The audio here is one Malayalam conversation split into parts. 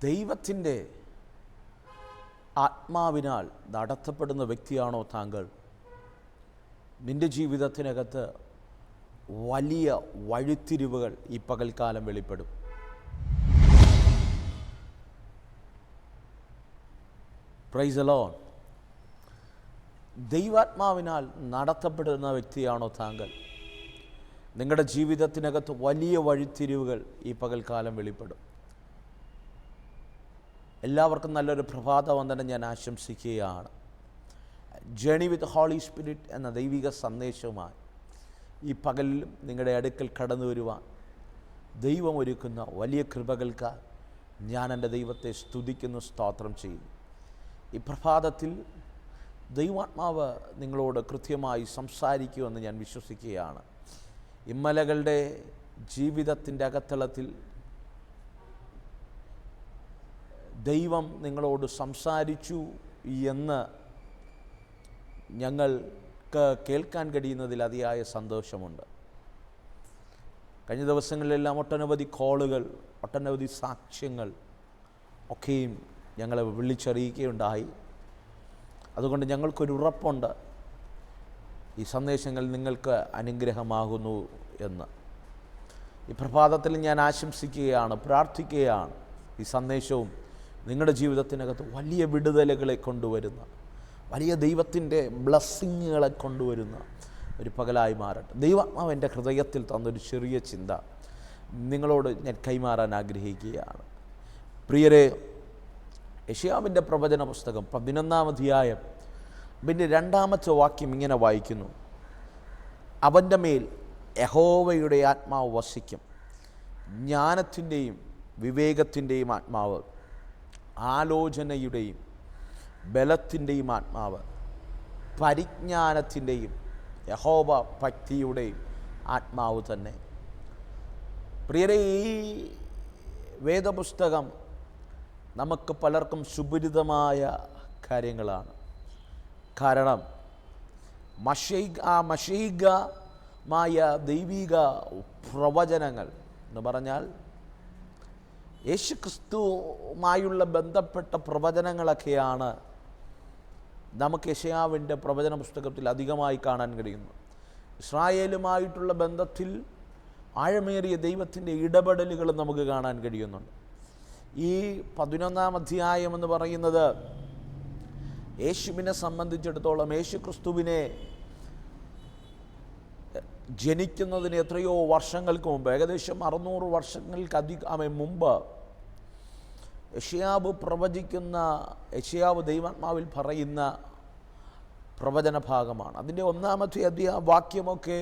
ദൈവത്തിൻ്റെ ആത്മാവിനാൽ നടത്തപ്പെടുന്ന വ്യക്തിയാണോ താങ്കൾ? നിൻ്റെ ജീവിതത്തിനകത്ത് വലിയ വഴിത്തിരിവുകൾ ഈ പകൽക്കാലം വെളിപ്പെടും. Praise the Lord. ദൈവാത്മാവിനാൽ നടത്തപ്പെടുന്ന വ്യക്തിയാണോ താങ്കൾ? നിങ്ങളുടെ ജീവിതത്തിനകത്ത് വലിയ വഴിത്തിരിവുകൾ ഈ പകൽക്കാലം വെളിപ്പെടും. എല്ലാവർക്കും നല്ലൊരു പ്രഭാതവന്ദനം ഞാൻ ആശംസിക്കുകയാണ്. ജേണി വിത്ത് ഹോളി സ്പിരിറ്റ് എന്ന ദൈവിക സന്ദേശവുമായി ഈ പകലിലും നിങ്ങളുടെ അടുക്കൽ കടന്നു വരുവാൻ ദൈവം ഒരുക്കുന്ന വലിയ കൃപകൾക്ക് ഞാൻ എൻ്റെ ദൈവത്തെ സ്തുതിക്കുന്നു, സ്തോത്രം ചെയ്യുന്നു. ഈ പ്രഭാതത്തിൽ ദൈവാത്മാവ് നിങ്ങളോട് കൃത്യമായി സംസാരിക്കുമെന്ന് ഞാൻ വിശ്വസിക്കുകയാണ്. ഇമ്മലകളുടെ ജീവിതത്തിൻ്റെ അകത്തളത്തിൽ ദൈവം നിങ്ങളോട് സംസാരിച്ചു എന്ന് ഞങ്ങൾക്ക് കേൾക്കാൻ കഴിയുന്നതിൽ അതിയായ സന്തോഷമുണ്ട്. കഴിഞ്ഞ ദിവസങ്ങളിലെല്ലാം ഒട്ടനവധി കോളുകൾ, ഒട്ടനവധി സാക്ഷ്യങ്ങൾ ഒക്കെയും ഞങ്ങളെ വിളിച്ചറിയിക്കുകയുണ്ടായി. അതുകൊണ്ട് ഞങ്ങൾക്കൊരു ഉറപ്പുണ്ട്, ഈ സന്ദേശങ്ങൾ നിങ്ങൾക്ക് അനുഗ്രഹമാകുന്നു എന്ന്. ഈ പ്രഭാതത്തിൽ ഞാൻ ആശംസിക്കുകയാണ്, പ്രാർത്ഥിക്കുകയാണ്, ഈ സന്ദേശവും നിങ്ങളുടെ ജീവിതത്തിനകത്ത് വലിയ വിടുതലുകളെ കൊണ്ടുവരുന്ന, വലിയ ദൈവത്തിൻ്റെ ബ്ലെസ്സിങ്ങുകളെ കൊണ്ടുവരുന്ന ഒരു പകലായി മാറട്ടെ. ദൈവാത്മാവ് എൻ്റെ ഹൃദയത്തിൽ തന്നൊരു ചെറിയ ചിന്ത നിങ്ങളോട് ഞാൻ കൈമാറാൻ ആഗ്രഹിക്കുകയാണ്. പ്രിയരെ, യെശയ്യാവിൻ്റെ പ്രവചന പുസ്തകം 11-ാം അധ്യായം പിന്നെ 2-ാമത്തെ വാക്യം ഇങ്ങനെ വായിക്കുന്നു: അവൻ്റെ മേൽ യഹോവയുടെ ആത്മാവ് വസിക്കും, ജ്ഞാനത്തിൻ്റെയും വിവേകത്തിൻ്റെയും ആത്മാവ്, ആലോചനയുടെയും ബലത്തിൻ്റെയും ആത്മാവ്, പരിജ്ഞാനത്തിൻ്റെയും യഹോവ ഭക്തിയുടെയും ആത്മാവ് തന്നെ. പ്രിയരെ, ഈ വേദപുസ്തകം നമുക്ക് പലർക്കും സുപരിതമായ കാര്യങ്ങളാണ്. കാരണം മഷീകമായ ദൈവിക പ്രവചനങ്ങൾ എന്ന് പറഞ്ഞാൽ യേശുക്രിസ്തുവുമായുള്ള ബന്ധപ്പെട്ട പ്രവചനങ്ങളൊക്കെയാണ് നമുക്ക് യെശയ്യാവിൻ്റെ പ്രവചന പുസ്തകത്തിൽ അധികമായി കാണാൻ കഴിയുന്നു. ഇസ്രായേലുമായിട്ടുള്ള ബന്ധത്തിൽ ആഴമേറിയ ദൈവത്തിൻ്റെ ഇടപെടലുകൾ നമുക്ക് കാണാൻ കഴിയുന്നുണ്ട്. ഈ 11-ാം അധ്യായം എന്ന് പറയുന്നത് യേശുവിനെ സംബന്ധിച്ചിടത്തോളം യേശുക്രിസ്തുവിനെ ജനിക്കുന്നതിന് എത്രയോ വർഷങ്ങൾക്ക് മുമ്പ്, ഏകദേശം 600 വർഷങ്ങൾക്കധികം മുമ്പ് യെശയ്യാവ് പ്രവചിക്കുന്ന, യെശയ്യാവ് ദൈവാത്മാവിൽ പറയുന്ന പ്രവചന ഭാഗമാണ്. അതിൻ്റെ 1-ാമത്തെ വാക്യമൊക്കെ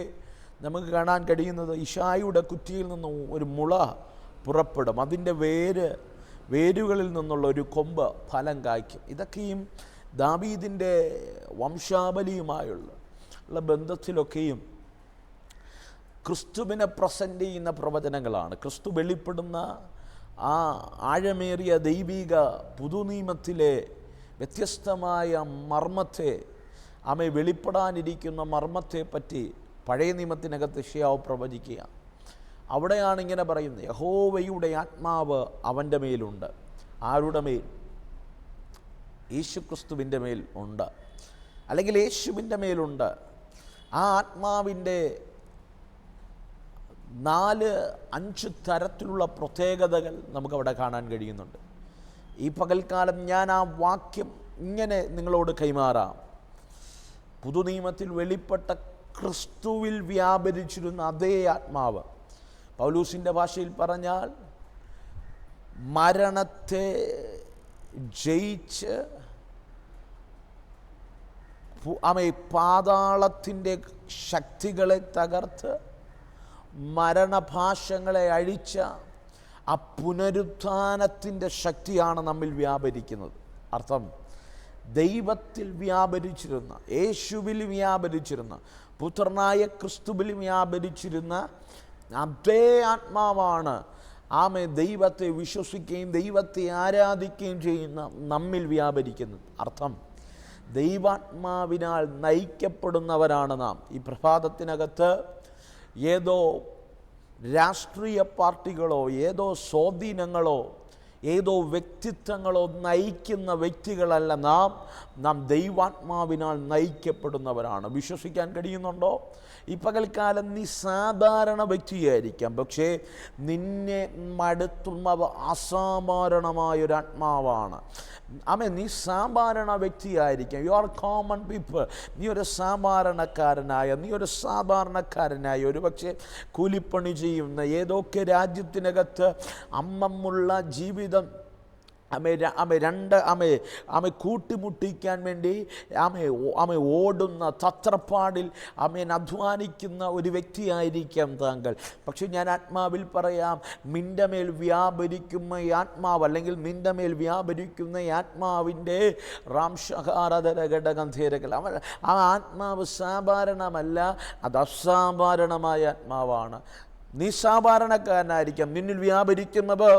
നമുക്ക് കാണാൻ കഴിയുന്നത് ഇശായിയുടെ കുറ്റിയിൽ നിന്നും ഒരു മുള പുറപ്പെടും, അതിൻ്റെ വേരുകളിൽ നിന്നുള്ള ഒരു കൊമ്പ് ഫലം കായ്ക്കും. ഇതൊക്കെയും ദാവീദിൻ്റെ വംശാവലിയുമായുള്ള ബന്ധത്തിലൊക്കെയും ക്രിസ്തുവിനെ പ്രസൻറ്റ് ചെയ്യുന്ന പ്രവചനങ്ങളാണ്. ക്രിസ്തു വെളിപ്പെടുന്ന ആ ആഴമേറിയ ദൈവിക പുതുനിയമത്തിലെ വ്യത്യസ്തമായ മർമ്മത്തെ, ആമേ വെളിപ്പെടാനിരിക്കുന്ന മർമ്മത്തെ പറ്റി പഴയ നിയമത്തിനകത്ത് യെശയ്യാവ് പ്രവചിക്കുക. അവിടെയാണ് ഇങ്ങനെ പറയുന്നത്: യഹോവയുടെ ആത്മാവ് അവൻ്റെ മേലുണ്ട്. ആരുടെ മേൽ? യേശുക്രിസ്തുവിൻ്റെ മേൽ ഉണ്ട്, അല്ലെങ്കിൽ യേശുവിൻ്റെ മേലുണ്ട്. ആ ആത്മാവിൻ്റെ 4-5 തരത്തിലുള്ള പ്രത്യേകതകൾ നമുക്കവിടെ കാണാൻ കഴിയുന്നുണ്ട്. ഈ പകൽക്കാലം ഞാൻ ആ വാക്യം ഇങ്ങനെ നിങ്ങളോട് കൈമാറാം. പുതുനിയമത്തിൽ വെളിപ്പെട്ട ക്രിസ്തുവിൽ വ്യാപരിച്ചിരുന്ന അതേ ആത്മാവ്, പൗലൂസിൻ്റെ ഭാഷയിൽ പറഞ്ഞാൽ മരണത്തെ ജയിച്ച് പാതാളത്തിൻ്റെ ശക്തികളെ തകർത്ത് മരണഭാഷങ്ങളെ അഴിച്ച ആ പുനരുത്ഥാനത്തിൻ്റെ ശക്തിയാണ് നമ്മിൽ വ്യാപരിക്കുന്നത്. അർത്ഥം, ദൈവത്തിൽ വ്യാപരിച്ചിരുന്ന, യേശുവിൽ വ്യാപരിച്ചിരുന്ന, പുത്രനായ ക്രിസ്തുവിൽ വ്യാപരിച്ചിരുന്ന അതേ ആത്മാവാണ് ദൈവത്തെ വിശ്വസിക്കുകയും ദൈവത്തെ ആരാധിക്കുകയും ചെയ്യുന്ന നമ്മിൽ വ്യാപരിക്കുന്നത്. അർത്ഥം, ദൈവാത്മാവിനാൽ നയിക്കപ്പെടുന്നവരാണ് നാം. ഈ പ്രഭാതത്തിനകത്ത് ഏതോ രാഷ്ട്രീയ പാർട്ടികളോ ഏതോ സ്വാധീനങ്ങളോ ഏതോ വ്യക്തിത്വങ്ങളോ നയിക്കുന്ന വ്യക്തികളല്ല നാം ദൈവാത്മാവിനാൽ നയിക്കപ്പെടുന്നവരാണ്. വിശ്വസിക്കാൻ കഴിയുന്നുണ്ടോ? ഈ പകൽക്കാലം നീ സാധാരണ വ്യക്തിയായിരിക്കാം, പക്ഷേ നിന്നെ മടുത്തുന്ന അസാധാരണമായൊരാത്മാവാണ്. നീ സാധാരണ വ്യക്തിയായിരിക്കാം. You are common people. നീ ഒരു സാധാരണക്കാരനായ ഒരു പക്ഷേ കൂലിപ്പണി ചെയ്യുന്ന ഏതൊക്കെ രാജ്യത്തിനകത്ത് അമ്മമുള്ള ജീവിതം കൂട്ടിമുട്ടിക്കാൻ വേണ്ടി ഓടുന്ന തത്രപ്പാടിൽ അധ്വാനിക്കുന്ന ഒരു വ്യക്തിയായിരിക്കാം താങ്കൾ. പക്ഷെ ഞാൻ ആത്മാവിൽ പറയാം, നിൻ്റെ മേൽ വ്യാപരിക്കുന്ന ഈ ആത്മാവ്, അല്ലെങ്കിൽ നിൻ്റെ മേൽ വ്യാപരിക്കുന്ന ഈ ആത്മാവിൻ്റെ ഘടകന്ധേരകൾ ആ ആത്മാവ് സാധാരണമല്ല, അത് അസാധാരണമായ ആത്മാവാണ്. നീ സാധാരണക്കാരനായിരിക്കാം, നിന്നിൽ വ്യാപരിക്കുന്നത്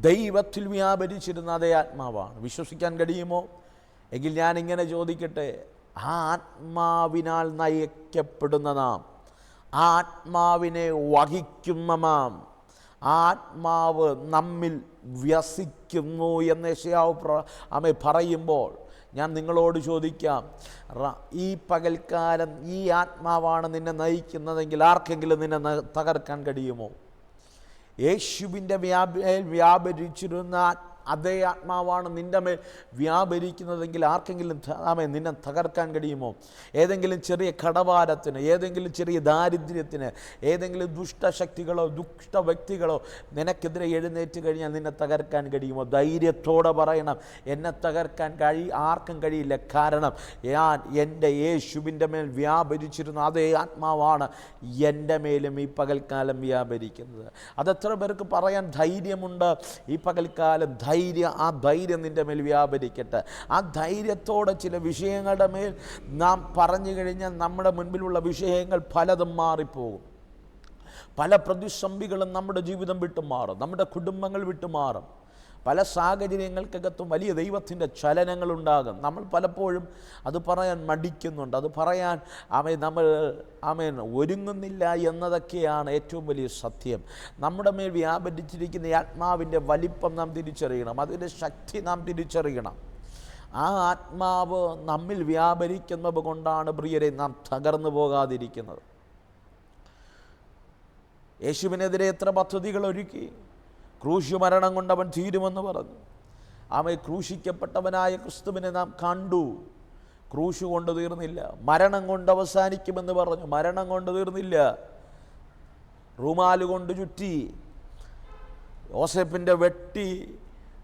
ദൈവത്തിൽ വ്യാപരിച്ചിരുന്ന അതേ ആത്മാവാണ്. വിശ്വസിക്കാൻ കഴിയുമോ? എങ്കിൽ ഞാനിങ്ങനെ ചോദിക്കട്ടെ, ആ ആത്മാവിനാൽ നയിക്കപ്പെടുന്ന നാം, ആ ആത്മാവിനെ വഹിക്കുന്ന നാം, ആത്മാവ് നമ്മിൽ വ്യസിക്കുന്നു എന്ന് യെശയ്യാവ് പറയുമ്പോൾ ഞാൻ നിങ്ങളോട് ചോദിക്കാം, ഈ പകൽക്കാലം ഈ ആത്മാവാണ് നിന്നെ നയിക്കുന്നതെങ്കിൽ ആർക്കെങ്കിലും നിന്നെ തകർക്കാൻ കഴിയുമോ? യേശുവിൻ്റെ വ്യാപരിച്ചിരുന്ന അതേ ആത്മാവാണ് നിൻ്റെ മേൽ വ്യാപരിക്കുന്നതെങ്കിൽ ആർക്കെങ്കിലും നിന്നെ തകർക്കാൻ കഴിയുമോ? ഏതെങ്കിലും ചെറിയ കടഭാരത്തിന്, ഏതെങ്കിലും ചെറിയ ദാരിദ്ര്യത്തിന്, ഏതെങ്കിലും ദുഷ്ടശക്തികളോ ദുഷ്ട വ്യക്തികളോ നിനക്കെതിരെ എഴുന്നേറ്റ് കഴിഞ്ഞാൽ നിന്നെ തകർക്കാൻ കഴിയുമോ? ധൈര്യത്തോടെ പറയണം, എന്നെ തകർക്കാൻ ആർക്കും കഴിയില്ല. കാരണം എൻ്റെ യേശുവിൻ്റെ മേൽ വ്യാപരിച്ചിരുന്ന അതേ ആത്മാവാണ് എൻ്റെ മേലും ഈ പകൽക്കാലം വ്യാപരിക്കുന്നത്. അതെത്ര പേർക്ക് പറയാൻ ധൈര്യമുണ്ട്? ഈ പകൽക്കാലം ആ ധൈര്യം നിൻ്റെ മേൽ വ്യാപരിക്കട്ടെ. ആ ധൈര്യത്തോടെ ചില വിഷയങ്ങളുടെ മേൽ നാം പറഞ്ഞു കഴിഞ്ഞാൽ നമ്മുടെ മുൻപിലുള്ള വിഷയങ്ങൾ പലതും മാറിപ്പോകും. പല പ്രതിസന്ധികളും നമ്മുടെ ജീവിതം വിട്ടുമാറും, നമ്മുടെ കുടുംബങ്ങൾ വിട്ടുമാറും. പല സാഹചര്യങ്ങൾക്കകത്തും വലിയ ദൈവത്തിൻ്റെ ചലനങ്ങളുണ്ടാകും. നമ്മൾ പലപ്പോഴും അത് പറയാൻ മടിക്കുന്നുണ്ട്, അത് പറയാൻ നമ്മൾ ഒരുങ്ങുന്നില്ല എന്നതൊക്കെയാണ് ഏറ്റവും വലിയ സത്യം. നമ്മുടെ മേൽ വ്യാപരിച്ചിരിക്കുന്ന ഈ ആത്മാവിൻ്റെ വലിപ്പം നാം തിരിച്ചറിയണം, അതിൻ്റെ ശക്തി നാം തിരിച്ചറിയണം. ആ ആത്മാവ് നമ്മിൽ വ്യാപരിക്കുന്നത് കൊണ്ടാണ് പ്രിയരെ നാം തകർന്നു പോകാതിരിക്കുന്നത്. യേശുവിനെതിരെ എത്ര പദ്ധതികൾ ഒരുക്കി. ക്രൂശ് മരണം കൊണ്ടവൻ തീരുമെന്ന് പറഞ്ഞു. ക്രൂശിക്കപ്പെട്ടവനായ ക്രിസ്തുവിനെ നാം കണ്ടു. ക്രൂശ് കൊണ്ട് തീർന്നില്ല, മരണം കൊണ്ട് അവസാനിക്കുമെന്ന് പറഞ്ഞു. മരണം കൊണ്ട് തീർന്നില്ല, റുമാല് കൊണ്ട് ചുറ്റി, യോസേപ്പിൻ്റെ വെട്ടി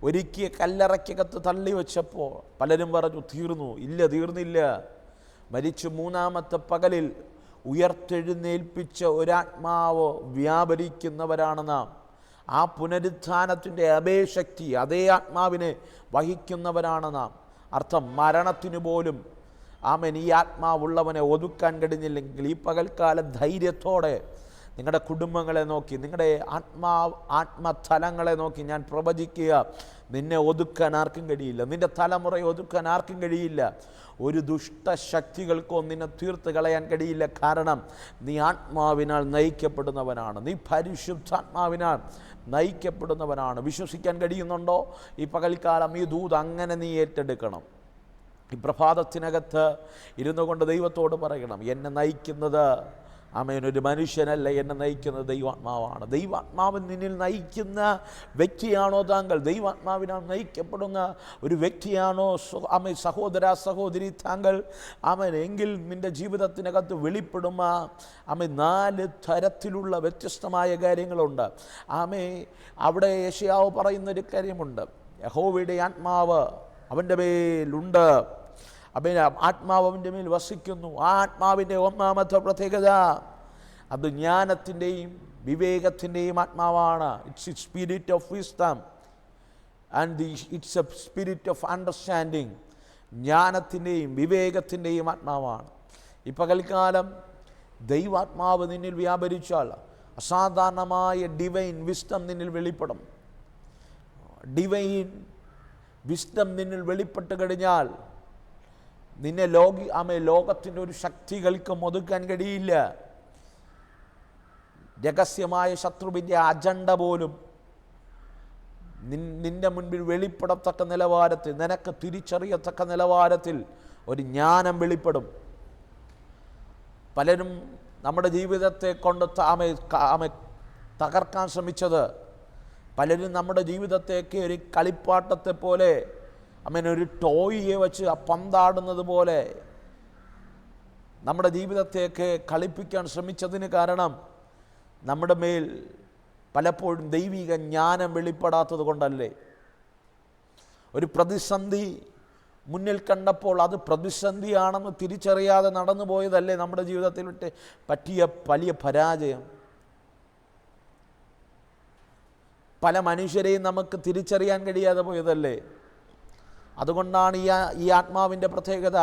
ഒരുക്കിയ കല്ലറയ്ക്കകത്ത് തള്ളി വെച്ചപ്പോൾ പലരും പറഞ്ഞു തീർന്നു. ഇല്ല, തീർന്നില്ല. മരിച്ചു മൂന്നാമത്തെ പകലിൽ ഉയർത്തെഴുന്നേൽപ്പിച്ച ഒരാത്മാവ് വ്യാപരിക്കുന്നവരാണ് നാം. ആ പുനരുത്ഥാനത്തിൻ്റെ അഭയശക്തി, അതേ ആത്മാവിനെ വഹിക്കുന്നവരാണ് നാം. അർത്ഥം, മരണത്തിനു പോലും ഈ ആത്മാവുള്ളവനെ ഒതുക്കാൻ കഴിഞ്ഞില്ലെങ്കിൽ ഈ പകൽക്കാലം ധൈര്യത്തോടെ നിങ്ങളുടെ കുടുംബങ്ങളെ നോക്കി, നിങ്ങളുടെ ആത്മതലങ്ങളെ നോക്കി ഞാൻ പ്രവചിക്കുക, നിന്നെ ഒതുക്കാൻ ആർക്കും കഴിയില്ല, നിൻ്റെ തലമുറയെ ഒതുക്കാൻ ആർക്കും കഴിയില്ല. ഒരു ദുഷ്ടശക്തികൾക്കോ നിന്നെ തീർത്ത് കളയാൻ കഴിയില്ല. കാരണം നീ ആത്മാവിനാൽ നയിക്കപ്പെടുന്നവനാണ്, നീ പരിശുദ്ധാത്മാവിനാൽ നയിക്കപ്പെടുന്നവനാണ്. വിശ്വസിക്കാൻ കഴിയുന്നുണ്ടോ? ഈ പകൽക്കാലം ഈ ദൂത് അങ്ങനെ നീ ഏറ്റെടുക്കണം. ഈ പ്രഭാതത്തിനകത്ത് ഇരുന്നു കൊണ്ട് ദൈവത്തോട് പറയണം, എന്നെ നയിക്കുന്നത് ഒരു മനുഷ്യനല്ല, എന്നെ നയിക്കുന്നത് ദൈവാത്മാവാണ്. ദൈവാത്മാവിൻ നിന്നിൽ നയിക്കുന്ന വ്യക്തിയാണോ താങ്കൾ? ദൈവാത്മാവിനാൽ നയിക്കപ്പെടുന്ന ഒരു വ്യക്തിയാണോ സഹോദര സഹോദരി താങ്കൾ? എങ്കിൽ നിൻ്റെ ജീവിതത്തിനകത്ത് വെളിപ്പെടുന്ന 4 തരത്തിലുള്ള വ്യത്യസ്തമായ കാര്യങ്ങളുണ്ട്. അവിടെ യെശയ്യാവ് പറയുന്നൊരു കാര്യമുണ്ട്, യഹോവയുടെ ആത്മാവ് അവൻ്റെ മേലുണ്ട്, ആത്മാവ് അവൻ്റെ മേൽ വസിക്കുന്നു. ആ ആത്മാവിൻ്റെ ഒന്നാമത്തെ പ്രത്യേകത അത് ജ്ഞാനത്തിൻ്റെയും വിവേകത്തിൻ്റെയും ആത്മാവാണ്. It's spirit of wisdom and it's a spirit of understanding. ജ്ഞാനത്തിൻ്റെയും വിവേകത്തിൻ്റെയും ആത്മാവാണ്. ഈ പകൽക്കാലം ദൈവാത്മാവ് നിന്നിൽ വ്യാപരിച്ചാൽ അസാധാരണമായ ഡിവൈൻ വിസ്ഡം നിന്നിൽ വെളിപ്പെടും. ഡിവൈൻ വിസ്ഡം നിന്നിൽ വെളിപ്പെട്ട് കഴിഞ്ഞാൽ നിന്നെ ലോകത്തിൻ്റെ ഒരു ശക്തികൾക്കും ഒതുക്കാൻ കഴിയില്ല. രഹസ്യമായ ശത്രുവിൻ്റെ അജണ്ട പോലും നിൻ്റെ മുൻപിൽ വെളിപ്പെടത്തക്ക നിലവാരത്തിൽ, നിനക്ക് തിരിച്ചറിയത്തക്ക നിലവാരത്തിൽ ഒരു ജ്ഞാനം വെളിപ്പെടും. പലരും നമ്മുടെ ജീവിതത്തെ കൊണ്ട് തകർക്കാൻ ശ്രമിച്ചത്, പലരും നമ്മുടെ ജീവിതത്തേക്ക് ഒരു കളിപ്പാട്ടത്തെ പോലെ ഒരു ടോയിയെ വെച്ച് പന്താടുന്നത് പോലെ നമ്മുടെ ജീവിതത്തേക്ക് കളിപ്പിക്കാൻ ശ്രമിച്ചതിന് കാരണം നമ്മുടെ മേൽ പലപ്പോഴും ദൈവിക ജ്ഞാനം വെളിപ്പെടാത്തത് കൊണ്ടല്ലേ? ഒരു പ്രതിസന്ധി മുന്നിൽ കണ്ടപ്പോൾ അത് പ്രതിസന്ധിയാണെന്ന് തിരിച്ചറിയാതെ നടന്നു പോയതല്ലേ നമ്മുടെ ജീവിതത്തിൽ പറ്റിയ വലിയ പരാജയം? പല മനുഷ്യരെയും നമുക്ക് തിരിച്ചറിയാൻ കഴിയാതെ പോയതല്ലേ? അതുകൊണ്ടാണ് ഈ ആത്മാവിൻ്റെ പ്രത്യേകത,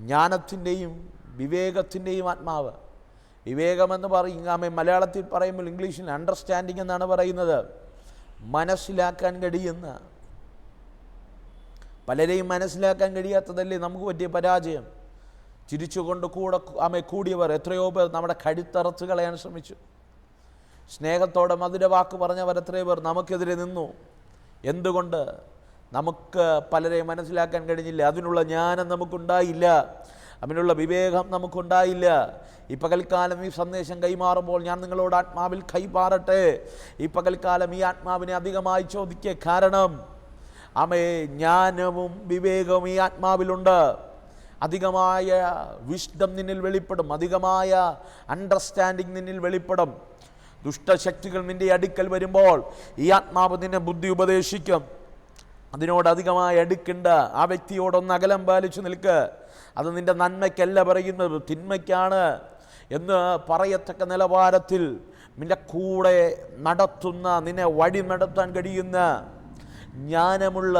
ജ്ഞാനത്തിൻ്റെയും വിവേകത്തിൻ്റെയും ആത്മാവ്. വിവേകമെന്ന് മലയാളത്തിൽ പറയുമ്പോൾ ഇംഗ്ലീഷിൽ അണ്ടർസ്റ്റാൻഡിങ് എന്നാണ് പറയുന്നത്. മനസ്സിലാക്കാൻ കഴിയുന്ന, പലരെയും മനസ്സിലാക്കാൻ കഴിയാത്തതല്ലേ നമുക്ക് പറ്റിയ പരാജയം. ചിരിച്ചുകൊണ്ട് കൂടിയവർ എത്രയോ പേർ നമ്മുടെ കഴുത്തറച്ച് കളയാൻ ശ്രമിച്ചു. സ്നേഹത്തോടെ മധുരവാക്ക് പറഞ്ഞവർ എത്രയോ പേർ നമുക്കെതിരെ നിന്നു. എന്തുകൊണ്ട്? നമുക്ക് പലരെയും മനസ്സിലാക്കാൻ കഴിഞ്ഞില്ല. അതിനുള്ള ജ്ഞാനം നമുക്കുണ്ടായില്ല, അതിനുള്ള വിവേകം നമുക്കുണ്ടായില്ല. ഈ പകൽക്കാലം ഈ സന്ദേശം കൈമാറുമ്പോൾ ഞാൻ നിങ്ങളോട് ആത്മാവിൽ കൈമാറട്ടെ. ഈ പകൽക്കാലം ഈ ആത്മാവിനെ അധികമായി ചോദിക്കുക. കാരണം ജ്ഞാനവും വിവേകവും ഈ ആത്മാവിലുണ്ട്. അധികമായ വിസ്ഡം നിന്നിൽ വെളിപ്പെടും, അധികമായ അണ്ടർസ്റ്റാൻഡിങ് നിന്നിൽ വെളിപ്പെടും. ദുഷ്ടശക്തികൾ നിൻ്റെ അടുക്കൽ വരുമ്പോൾ ഈ ആത്മാവ് നിന്നെ ബുദ്ധി ഉപദേശിക്കും. അതിനോട് അധികമായി അടുക്കണ്ട. ആ വ്യക്തിയോടൊന്ന് അകലം പാലിച്ചു നിൽക്ക്. അത് നിൻ്റെ നന്മയ്ക്കല്ല പറയുന്നത്, തിന്മയ്ക്കാണ് എന്ന് പറയത്തക്ക നിലവാരത്തിൽ നിൻ്റെ കൂടെ നടത്തുന്ന, നിന്നെ വഴി നടത്താൻ കഴിയുന്ന ജ്ഞാനമുള്ള,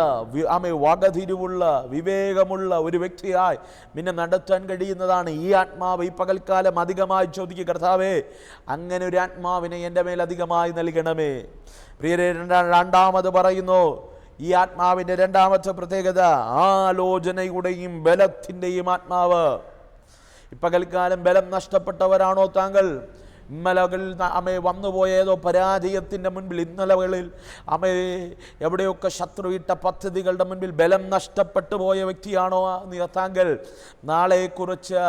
വകതിരിവുള്ള, വിവേകമുള്ള ഒരു വ്യക്തിയായി നിന്നെ നടത്താൻ കഴിയുന്നതാണ് ഈ ആത്മാവ്. ഈ പകൽക്കാലം അധികമായി ചോദിക്കുക, കർത്താവേ അങ്ങനെ ഒരു ആത്മാവിനെ എൻ്റെ മേൽ അധികമായി നൽകണമേ. പ്രിയരെ, രണ്ടാമത് പറയുന്നു, ഈ ആത്മാവിൻ്റെ രണ്ടാമത്തെ പ്രത്യേകത ആലോചനയുടെയും ബലത്തിൻ്റെയും ആത്മാവ്. ഈ പകൽക്കാലം ബലം നഷ്ടപ്പെട്ടവരാണോ താങ്കൾ? ഇന്നലകളിൽ വന്നുപോയ ഏതോ പരാജയത്തിൻ്റെ മുൻപിൽ, ഇന്നലകളിൽ എവിടെയൊക്കെ ശത്രുവിട്ട പദ്ധതികളുടെ മുൻപിൽ ബലം നഷ്ടപ്പെട്ടു പോയ വ്യക്തിയാണോ താങ്കൾ? നാളെക്കുറിച്ച്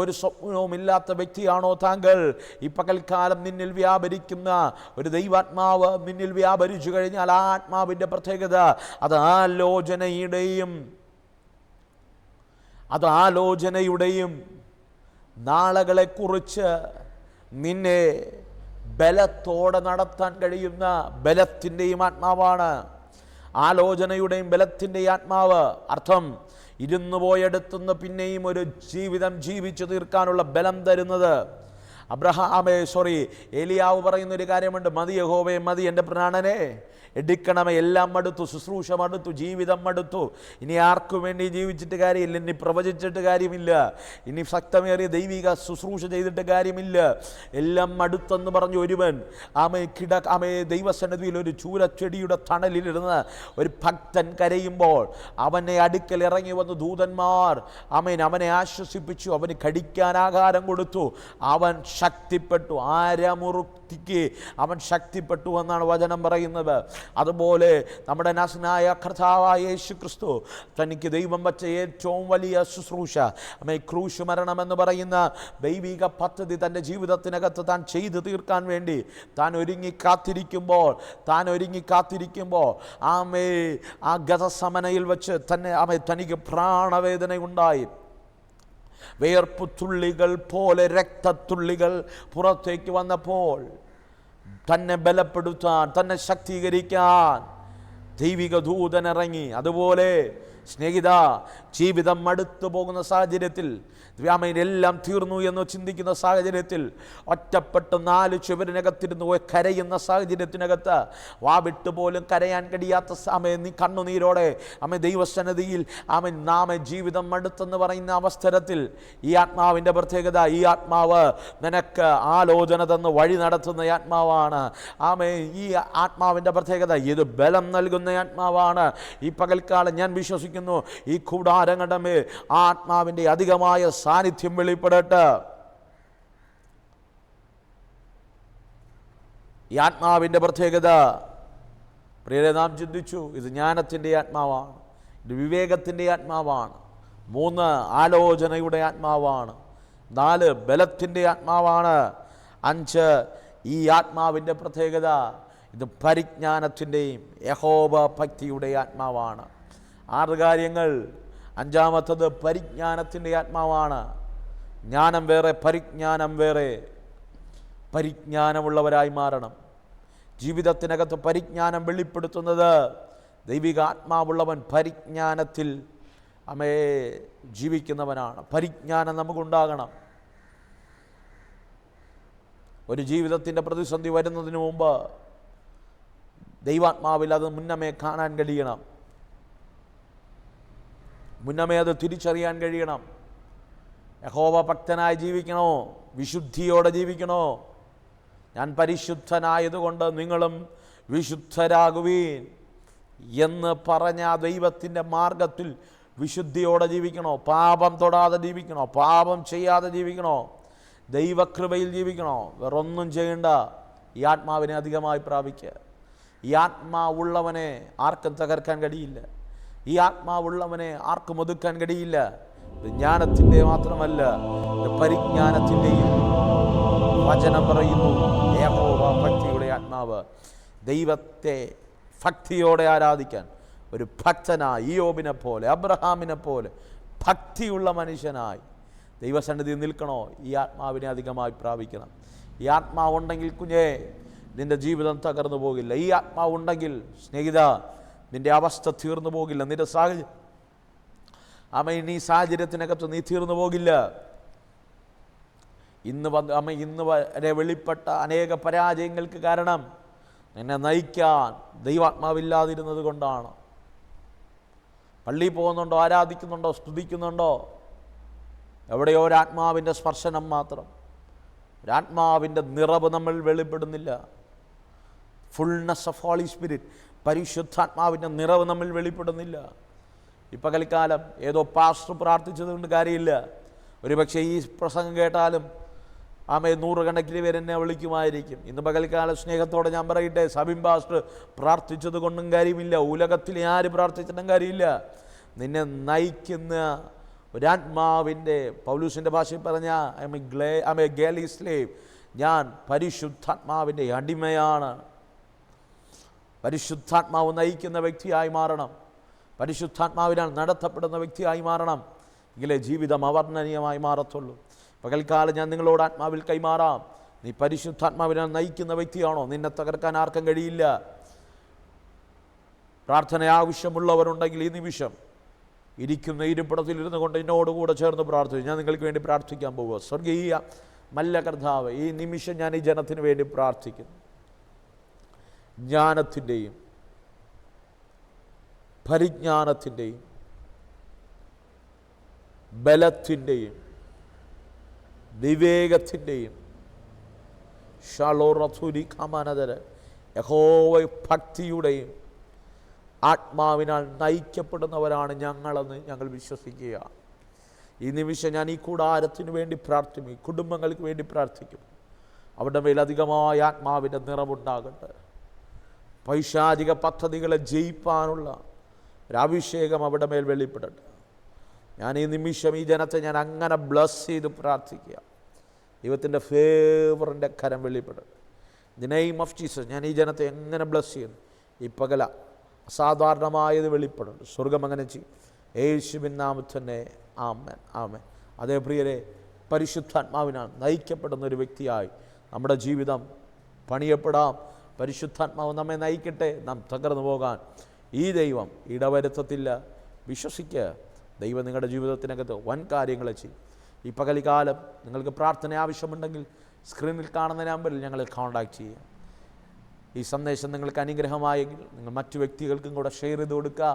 ഒരു സ്വപ്നവും ഇല്ലാത്ത വ്യക്തിയാണോ താങ്കൾ? ഈ പകൽക്കാലം നിന്നിൽ വ്യാപരിക്കുന്ന ഒരു ദൈവാത്മാവ് നിന്നിൽ വ്യാപരിച്ചു കഴിഞ്ഞാൽ ആ ആത്മാവിൻ്റെ പ്രത്യേകത അത് ആലോചനയുടെയും നാളുകളെക്കുറിച്ച് നിന്നെ ബലത്തോടെ നടത്താൻ കഴിയുന്ന ബലത്തിൻ്റെയും ആത്മാവാണ്. ആലോചനയുടെയും ബലത്തിൻ്റെയും ആത്മാവ് അർത്ഥം ഇരുന്നു പോയെടുത്തുനിന്ന് പിന്നെയും ഒരു ജീവിതം ജീവിച്ചു തീർക്കാനുള്ള ബലം തരുന്നത്. ഏലിയാവ് പറയുന്നൊരു കാര്യമുണ്ട്, മതി യഹോവേ മതി എൻ്റെ പ്രാണനെ എടുക്കണമേ, എല്ലാം മടുത്തു, ശുശ്രൂഷ മടുത്തു, ജീവിതം മടുത്തു, ഇനി ആർക്കും വേണ്ടി ജീവിച്ചിട്ട് കാര്യമില്ല, ഇനി പ്രവചിച്ചിട്ട് കാര്യമില്ല, ഇനി ശക്തമേറിയ ദൈവിക ശുശ്രൂഷ ചെയ്തിട്ട് കാര്യമില്ല, എല്ലാം മടുത്തെന്ന് പറഞ്ഞു ഒരുവൻ ദൈവസന്നിധിയിൽ ഒരു ചൂരച്ചെടിയുടെ തണലിലിരുന്ന് ഒരു ഭക്തൻ കരയുമ്പോൾ അവനെ അടുക്കൽ ഇറങ്ങി വന്ന് ദൂതന്മാർ അവനെ ആശ്വസിപ്പിച്ചു, അവന് കടിക്കാൻ ആഹാരം കൊടുത്തു, അവൻ ശക്തിപ്പെട്ടു. ആരമുറുക്കിക്ക് അവൻ ശക്തിപ്പെട്ടു എന്നാണ് വചനം പറയുന്നത്. അതുപോലെ നമ്മുടെ നാഥനായ കർത്താവായ യേശു ക്രിസ്തു തനിക്ക് ദൈവം വച്ച ഏറ്റവും വലിയ ശുശ്രൂഷ, ക്രൂശ് മരണമെന്ന് പറയുന്ന ദൈവിക പദ്ധതി തൻ്റെ ജീവിതത്തിനകത്ത് താൻ ചെയ്തു തീർക്കാൻ വേണ്ടി താൻ ഒരുങ്ങി കാത്തിരിക്കുമ്പോൾ ആ ഗതസമനയിൽ വെച്ച് തന്നെ തനിക്ക് പ്രാണവേദന ഉണ്ടായി. വേർപ്പുത്തുള്ളികൾ പോലെ രക്തത്തുള്ളികൾ പുറത്തേക്ക് വന്നപ്പോൾ തന്നെ ബലപ്പെടുത്താൻ, തന്നെ ശക്തീകരിക്കാൻ ദൈവിക ദൂതൻ ഇറങ്ങി. അതുപോലെ സ്നേഹിത, ജീവിതം മടുത്തു പോകുന്ന സാഹചര്യത്തിൽ, എല്ലാം തീർന്നു എന്ന് ചിന്തിക്കുന്ന സാഹചര്യത്തിൽ, ഒറ്റപ്പെട്ട് 4 ചുവരിനകത്തിരുന്ന് കരയുന്ന സാഹചര്യത്തിനകത്ത്, വാവിട്ട് പോലും കരയാൻ കഴിയാത്ത സമയം നീ കണ്ണുനീരോടെ ദൈവസന്നിധിയിൽ ജീവിതം മടുത്തെന്ന് പറയുന്ന അവസരത്തിൽ ഈ ആത്മാവിൻ്റെ പ്രത്യേകത, ഈ ആത്മാവ് നിനക്ക് ആലോചന തന്ന് വഴി നടത്തുന്ന ആത്മാവാണ്. ഈ ആത്മാവിൻ്റെ പ്രത്യേകത ഇത് ബലം നൽകുന്ന ആത്മാവാണ്. ഈ പകൽക്കാലം ഞാൻ വിശ്വസിക്കുന്നു, ഈ കൂടാരങ്ങളുടെ മേൽ ആത്മാവിൻ്റെ അധികമായ സാന്നിധ്യം വെളിപ്പെടട്ടെ. ഈ ആത്മാവിൻ്റെ പ്രത്യേകത പ്രിയരെ, നാം ചിന്തിച്ചു, ഇത് ജ്ഞാനത്തിൻ്റെ ആത്മാവാണ്, ഇത് വിവേകത്തിൻ്റെ ആത്മാവാണ്. 3 ആലോചനയുടെ ആത്മാവാണ്. 4 ബലത്തിൻ്റെ ആത്മാവാണ്. 5 ഈ ആത്മാവിൻ്റെ പ്രത്യേകത, ഇത് പരിജ്ഞാനത്തിൻ്റെയും യഹോവ ഭക്തിയുടെ ആത്മാവാണ്. 6 കാര്യങ്ങൾ. 5-മത്തത് പരിജ്ഞാനത്തിൻ്റെ ആത്മാവാണ്. ജ്ഞാനം വേറെ, പരിജ്ഞാനം വേറെ. പരിജ്ഞാനമുള്ളവരായി മാറണം. ജീവിതത്തിനകത്ത് പരിജ്ഞാനം വെളിപ്പെടുത്തുന്നത് ദൈവിക ആത്മാവുള്ളവൻ പരിജ്ഞാനത്തിൽ ജീവിക്കുന്നവനാണ്. പരിജ്ഞാനം നമുക്കുണ്ടാകണം. ഒരു ജീവിതത്തിൻ്റെ പ്രതിസന്ധി വരുന്നതിന് മുമ്പ് ദൈവാത്മാവിൽ അത് മുന്നമേ കാണാൻ കഴിയണം, മുന്നമേ അത് തിരിച്ചറിയാൻ കഴിയണം. യഹോവ ഭക്തനായി ജീവിക്കണോ? വിശുദ്ധിയോടെ ജീവിക്കണോ? ഞാൻ പരിശുദ്ധനായതുകൊണ്ട് നിങ്ങളും വിശുദ്ധരാകുവീൻ എന്ന് പറഞ്ഞ ദൈവത്തിൻ്റെ മാർഗത്തിൽ വിശുദ്ധിയോടെ ജീവിക്കണോ? പാപം തൊടാതെ ജീവിക്കണോ? പാപം ചെയ്യാതെ ജീവിക്കണോ? ദൈവകൃപയിൽ ജീവിക്കണോ? വേറൊന്നും ചെയ്യണ്ട. ഈ ആത്മാവിനെ അധികമായി പ്രാപിക്കുക. ഈ ആത്മാവുള്ളവനെ ആർക്കും തകർക്കാൻ കഴിയില്ല. ഈ ആത്മാവുള്ളവനെ ആർക്കും ഒതുക്കാൻ കഴിയില്ല. ഇത് ജ്ഞാനത്തിൻ്റെ മാത്രമല്ല, ഇത് പരിജ്ഞാനത്തിൻ്റെയും. വചനം പറയുന്നു, യഹോവ ഭക്തിയുടെ ആത്മാവ്. ദൈവത്തെ ഭക്തിയോടെ ആരാധിക്കാൻ ഒരു ഭക്തനായി, ഇയ്യോബിനെ പോലെ, അബ്രഹാമിനെ പോലെ ഭക്തിയുള്ള മനുഷ്യനായി ദൈവസന്നിധി നിൽക്കണോ? ഈ ആത്മാവിനെ അധികമായി പ്രാപിക്കണം. ഈ ആത്മാവുണ്ടെങ്കിൽ കുഞ്ഞേ, നിൻ്റെ ജീവിതം തകർന്നു പോകില്ല. ഈ ആത്മാവുണ്ടെങ്കിൽ സ്നേഹിത, നിൻ്റെ അവസ്ഥ തീർന്നു പോകില്ല. നിൻ്റെ നീ സാഹചര്യത്തിനകത്ത് നീ തീർന്നു പോകില്ല. ഇന്ന് വരെ വെളിപ്പെട്ട അനേക പരാജയങ്ങൾക്ക് കാരണം നിന്നെ നയിക്കാൻ ദൈവാത്മാവില്ലാതിരുന്നത് കൊണ്ടാണ്. പള്ളിയിൽ പോകുന്നുണ്ടോ, ആരാധിക്കുന്നുണ്ടോ, സ്തുതിക്കുന്നുണ്ടോ? എവിടെയോ ഒരാത്മാവിൻ്റെ സ്പർശനം മാത്രം. ഒരാത്മാവിൻ്റെ നിറവ് നമ്മൾ വെളിപ്പെടുന്നില്ല. ഫുൾനെസ് ഓഫ് ഹോളി സ്പിരിറ്റ്, പരിശുദ്ധാത്മാവിൻ്റെ നിറവ് നമ്മൾ വെളിപ്പെടുന്നില്ല. ഈ പകൽക്കാലം ഏതോ പാസ്റ്റർ പ്രാർത്ഥിച്ചത് കൊണ്ട് കാര്യമില്ല. ഒരുപക്ഷെ ഈ പ്രസംഗം കേട്ടാലും നൂറുകണക്കിന് പേര് എന്നെ വിളിക്കുമായിരിക്കും. ഇന്ന് പകൽക്കാലം സ്നേഹത്തോടെ ഞാൻ പറയട്ടെ, സബിൻ പാസ്റ്റർ പ്രാർത്ഥിച്ചത് കൊണ്ടും കാര്യമില്ല, ഉലകത്തിൽ ആര് പ്രാർത്ഥിച്ചിട്ടും കാര്യമില്ല. നിന്നെ നയിക്കുന്ന ഒരാത്മാവിൻ്റെ, പൗലൂസിൻ്റെ ഭാഷയിൽ പറഞ്ഞ ഐ എം എ ഗേലി സ്ലേവ്, ഞാൻ പരിശുദ്ധാത്മാവിൻ്റെ അടിമയാണ്. പരിശുദ്ധാത്മാവ് നയിക്കുന്ന വ്യക്തിയായി മാറണം. പരിശുദ്ധാത്മാവിനാൽ നടത്തപ്പെടുന്ന വ്യക്തിയായി മാറണം. എങ്കിലേ ജീവിതം അവർണ്ണനീയമായി മാറത്തുള്ളൂ. പകൽക്കാലം ഞാൻ നിങ്ങളോട് ആത്മാവിൽ കൈമാറാം. നീ പരിശുദ്ധാത്മാവിനാൽ നയിക്കുന്ന വ്യക്തിയാണോ? നിന്നെ തകർക്കാൻ ആർക്കും കഴിയില്ല. പ്രാർത്ഥന ആവശ്യമുള്ളവരുണ്ടെങ്കിൽ ഈ നിമിഷം ഇരിക്കുന്ന ഇരിപ്പിടത്തിൽ ഇരുന്നു കൊണ്ട് എന്നോടുകൂടെ ചേർന്ന് പ്രാർത്ഥിച്ചു. ഞാൻ നിങ്ങൾക്ക് വേണ്ടി പ്രാർത്ഥിക്കാൻ പോവുക. സ്വർഗീയ മല്ല കർത്താവ്, ഈ നിമിഷം ഞാൻ ഈ ജനത്തിന് വേണ്ടി പ്രാർത്ഥിക്കുന്നു. ജ്ഞാനത്തിൻ്റെയും പരിജ്ഞാനത്തിൻ്റെയും ബലത്തിൻ്റെയും വിവേകത്തിൻ്റെയും യഹോവ ഭക്തിയുടെയും ആത്മാവിനാൽ നയിക്കപ്പെടുന്നവരാണ് ഞങ്ങളെന്ന് ഞങ്ങൾ വിശ്വസിക്കുക. ഈ നിമിഷം ഞാൻ ഈ കൂടാരത്തിന് വേണ്ടി പ്രാർത്ഥിക്കും, കുടുംബങ്ങൾക്ക് വേണ്ടി പ്രാർത്ഥിക്കും. അവരുടെ മേൽ അധികമായ ആത്മാവിൻ്റെ നിറവുണ്ടാകട്ടെ. പൈശാചിക പദ്ധതികളെ ജയിപ്പാനുള്ള ഒരഭിഷേകം അവിടെ മേൽ വെളിപ്പെടട്ടെ. ഞാൻ ഈ നിമിഷം ഈ ജനത്തെ ഞാൻ അങ്ങനെ ബ്ലസ് ചെയ്ത് പ്രാർത്ഥിക്കുക. ദൈവത്തിൻ്റെ ഫേവറിൻ്റെ കരം വെളിപ്പെടട്ടെ. The name of Jesus. ഞാൻ ഈ ജനത്തെ എങ്ങനെ ബ്ലസ് ചെയ്യുന്നു? ഈ പകല അസാധാരണമായത് വെളിപ്പെടട്ടെ. സ്വർഗം അങ്ങനെ ചെയ്യും. യേശുവിൻ നാമത്തിൽ തന്നെ ആമേൻ, ആമേൻ. അതേ പ്രിയരെ, പരിശുദ്ധാത്മാവിനാൽ നയിക്കപ്പെടുന്ന ഒരു വ്യക്തിയായി നമ്മുടെ ജീവിതം പണിയപ്പെടാം. പരിശുദ്ധാത്മാവ് നമ്മെ നയിക്കട്ടെ. നാം തകർന്നു പോകാൻ ഈ ദൈവം ഇടവരുത്തത്തില്ല. വിശ്വസിക്കുക. ദൈവം നിങ്ങളുടെ ജീവിതത്തിനകത്ത് വൻ കാര്യങ്ങൾ ചെയ്യും. ഈ പകൽക്കാലം നിങ്ങൾക്ക് പ്രാർത്ഥന ആവശ്യമുണ്ടെങ്കിൽ സ്ക്രീനിൽ കാണുന്ന നമ്പറിൽ ഞങ്ങളെ കോൺടാക്റ്റ് ചെയ്യുക. ഈ സന്ദേശം നിങ്ങൾക്ക് അനുഗ്രഹമായെങ്കിൽ നിങ്ങൾ മറ്റു വ്യക്തികൾക്കും കൂടെ ഷെയർ ചെയ്ത് കൊടുക്കുക.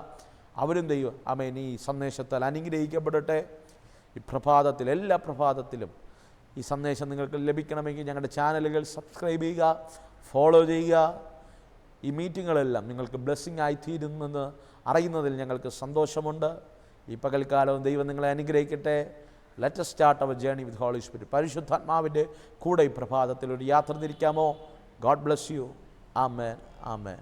അവരും ദൈവം ആമേൻ ഈ സന്ദേശത്താൽ അനുഗ്രഹിക്കപ്പെടട്ടെ. ഈ പ്രഭാതത്തിൽ, എല്ലാ പ്രഭാതത്തിലും ഈ സന്ദേശം നിങ്ങൾക്ക് ലഭിക്കണമെങ്കിൽ ഞങ്ങളുടെ ചാനലുകൾ സബ്സ്ക്രൈബ് ചെയ്യുക, ഫോളോ ചെയ്യുക. ഈ മീറ്റിങ്ങുകളെല്ലാം നിങ്ങൾക്ക് ബ്ലെസ്സിങ് ആയിത്തീരുമെന്ന് അറിയുന്നതിൽ ഞങ്ങൾക്ക് സന്തോഷമുണ്ട്. ഈ പകൽക്കാലവും ദൈവം നിങ്ങളെ അനുഗ്രഹിക്കട്ടെ. Let us start our journey with Holy Spirit. പരിശുദ്ധാത്മാവിൻ്റെ കൂടെ ഈ പ്രഭാതത്തിൽ ഒരു യാത്ര തിരിക്കാമോ? God bless you. Amen. Amen.